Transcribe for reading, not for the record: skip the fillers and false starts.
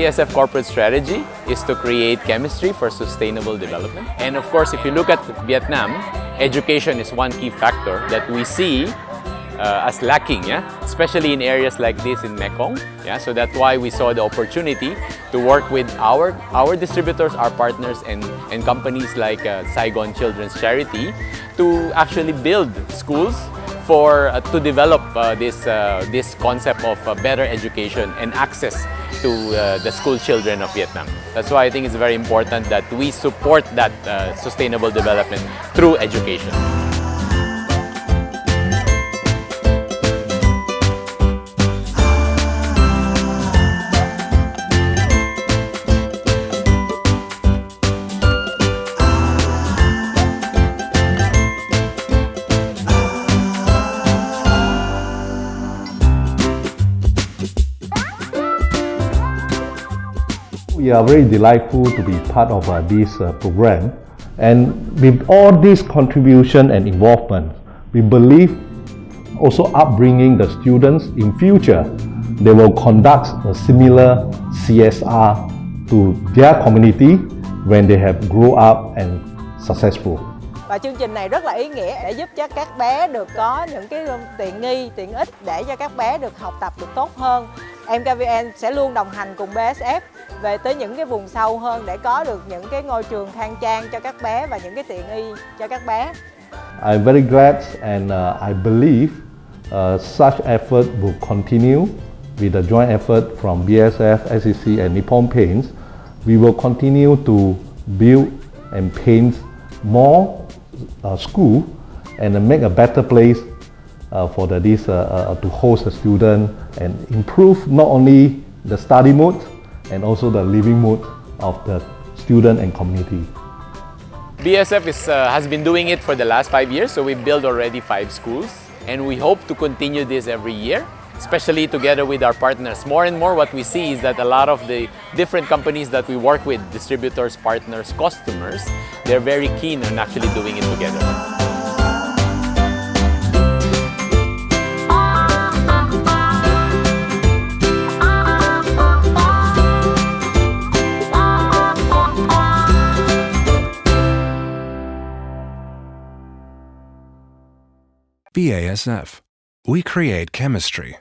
BASF corporate strategy is to create chemistry for sustainable development. And of course, if you look at Vietnam, education is one key factor that we see as lacking, especially in areas like this in Mekong. So that's why we saw the opportunity to work with our distributors, our partners, and companies like Saigon Children's Charity to actually build schools to develop this concept of better education and access to the school children of Vietnam. That's why I think it's very important that we support that sustainable development through education. We are very delightful to be part of this program, and with all this contribution and involvement, we believe also upbringing the students in future, they will conduct a similar CSR to their community when they have grown up and successful. Và chương trình này rất là ý nghĩa để giúp cho các bé được có những cái tiện nghi, tiện ích để cho các bé được học tập được tốt hơn. MKVN sẽ luôn đồng hành cùng BASF về tới những cái vùng sâu hơn để có được những cái ngôi trường khang trang cho các bé và những cái tiện nghi cho các bé. I'm very glad and I believe such effort will continue with the joint effort from BASF, SEC and Nippon Paints. We will continue to build and paint more school and make a better place for to host the student and improve not only the study mood and also the living mood of the student and community. BASF has been doing it for the last 5 years, so we've built already 5 schools, and we hope to continue this every year, especially together with our partners. More and more what we see is that a lot of the different companies that we work with, distributors, partners, customers, they're very keen on actually doing it together. BASF. We create chemistry.